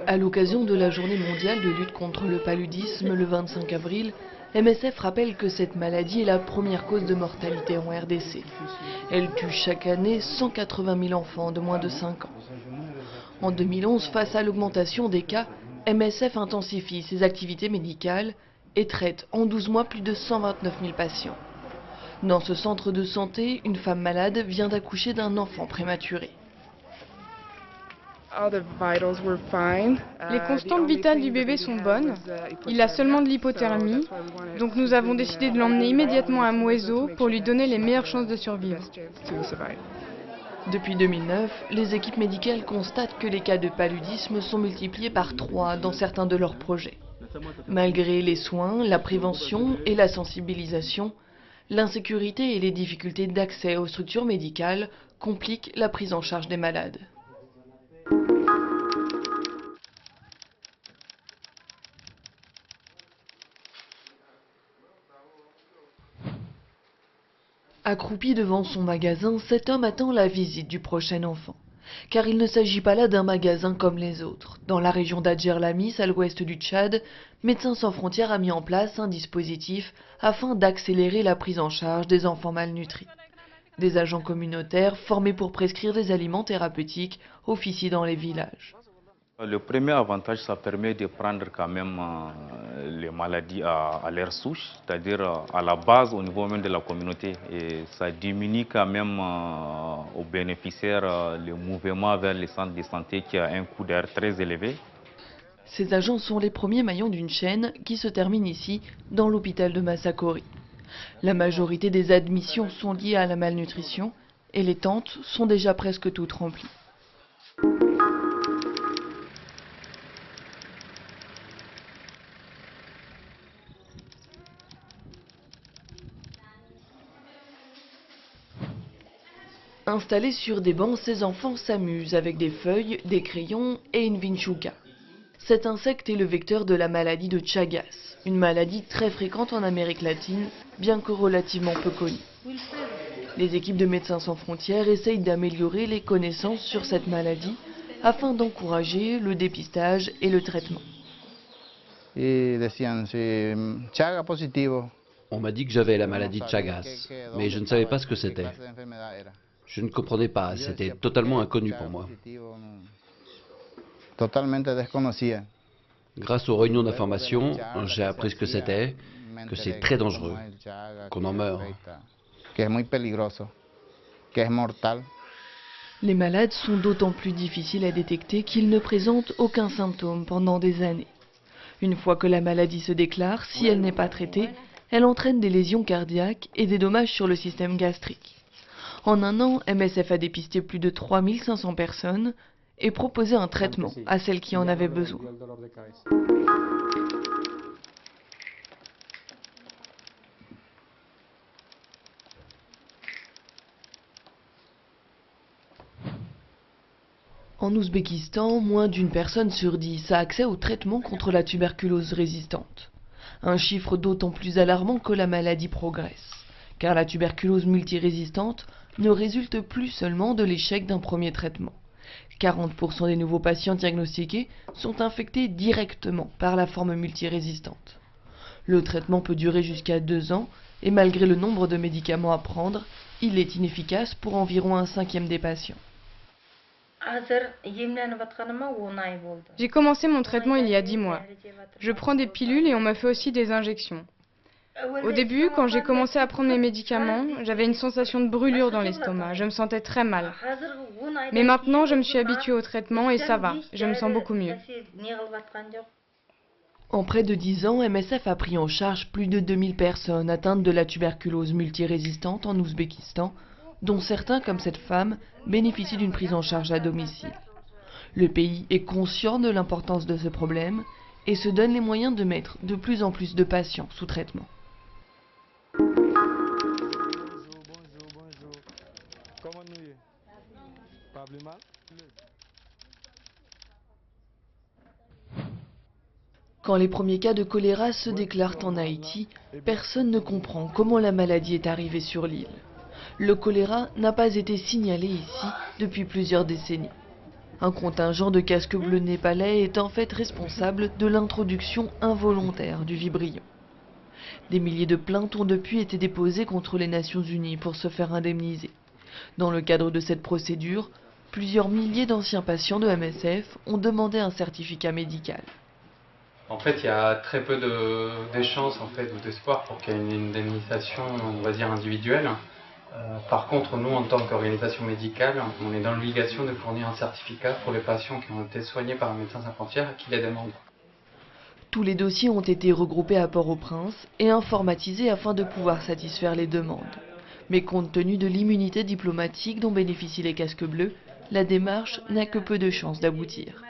À l'occasion de la journée mondiale de lutte contre le paludisme le 25 avril, MSF rappelle que cette maladie est la première cause de mortalité en RDC. Elle tue chaque année 180 000 enfants de moins de 5 ans. En 2011, face à l'augmentation des cas, MSF intensifie ses activités médicales et traite en 12 mois plus de 129 000 patients. Dans ce centre de santé, une femme malade vient d'accoucher d'un enfant prématuré. Les constantes vitales du bébé sont bonnes. Il a seulement de l'hypothermie, donc nous avons décidé de l'emmener immédiatement à Moeso pour lui donner les meilleures chances de survivre. Depuis 2009, les équipes médicales constatent que les cas de paludisme sont multipliés par 3 dans certains de leurs projets. Malgré les soins, la prévention et la sensibilisation, l'insécurité et les difficultés d'accès aux structures médicales compliquent la prise en charge des malades. Accroupi devant son magasin, cet homme attend la visite du prochain enfant. Car il ne s'agit pas là d'un magasin comme les autres. Dans la région d'Adjer-Lamis, à l'ouest du Tchad, Médecins sans frontières a mis en place un dispositif afin d'accélérer la prise en charge des enfants malnutris. Des agents communautaires formés pour prescrire des aliments thérapeutiques officient dans les villages. Le premier avantage, ça permet de prendre quand même les maladies à leur souche, c'est-à-dire à la base, au niveau même de la communauté. Et ça diminue quand même aux bénéficiaires le mouvement vers les centres de santé qui a un coût d'air très élevé. Ces agents sont les premiers maillons d'une chaîne qui se termine ici, dans l'hôpital de Massakori. La majorité des admissions sont liées à la malnutrition et les tentes sont déjà presque toutes remplies. Installés sur des bancs, ces enfants s'amusent avec des feuilles, des crayons et une vinchuca. Cet insecte est le vecteur de la maladie de Chagas, une maladie très fréquente en Amérique latine, bien que relativement peu connue. Les équipes de Médecins sans frontières essayent d'améliorer les connaissances sur cette maladie afin d'encourager le dépistage et le traitement. On m'a dit que j'avais la maladie de Chagas, mais je ne savais pas ce que c'était. Je ne comprenais pas, c'était totalement inconnu pour moi. Grâce aux réunions d'information, j'ai appris ce que c'était, que c'est très dangereux, qu'on en meurt. Les malades sont d'autant plus difficiles à détecter qu'ils ne présentent aucun symptôme pendant des années. Une fois que la maladie se déclare, si elle n'est pas traitée, elle entraîne des lésions cardiaques et des dommages sur le système gastrique. En un an, MSF a dépisté plus de 3500 personnes et proposé un traitement à celles qui en avaient besoin. En Ouzbékistan, moins d'une personne sur 10 a accès au traitement contre la tuberculose résistante. Un chiffre d'autant plus alarmant que la maladie progresse, car la tuberculose multirésistante ne résulte plus seulement de l'échec d'un premier traitement. 40% des nouveaux patients diagnostiqués sont infectés directement par la forme multirésistante. Le traitement peut durer jusqu'à 2 ans et malgré le nombre de médicaments à prendre, il est inefficace pour environ un cinquième des patients. J'ai commencé mon traitement il y a 10 mois. Je prends des pilules et on me fait aussi des injections. Au début, quand j'ai commencé à prendre mes médicaments, j'avais une sensation de brûlure dans l'estomac, je me sentais très mal. Mais maintenant, je me suis habituée au traitement et ça va, je me sens beaucoup mieux. En près de 10 ans, MSF a pris en charge plus de 2000 personnes atteintes de la tuberculose multirésistante en Ouzbékistan, dont certains, comme cette femme, bénéficient d'une prise en charge à domicile. Le pays est conscient de l'importance de ce problème et se donne les moyens de mettre de plus en plus de patients sous traitement. Quand les premiers cas de choléra se déclarent en Haïti, personne ne comprend comment la maladie est arrivée sur l'île. Le choléra n'a pas été signalé ici depuis plusieurs décennies. Un contingent de casques bleus népalais est en fait responsable de l'introduction involontaire du vibrion. Des milliers de plaintes ont depuis été déposées contre les Nations Unies pour se faire indemniser. Dans le cadre de cette procédure, plusieurs milliers d'anciens patients de MSF ont demandé un certificat médical. En fait, il y a très peu de chances ou d'espoir pour qu'il y ait une indemnisation, on va dire, individuelle. Par contre, nous, en tant qu'organisation médicale, on est dans l'obligation de fournir un certificat pour les patients qui ont été soignés par un médecin sans frontières et qui les demandent. Tous les dossiers ont été regroupés à Port-au-Prince et informatisés afin de pouvoir satisfaire les demandes. Mais compte tenu de l'immunité diplomatique dont bénéficient les casques bleus, la démarche n'a que peu de chances d'aboutir.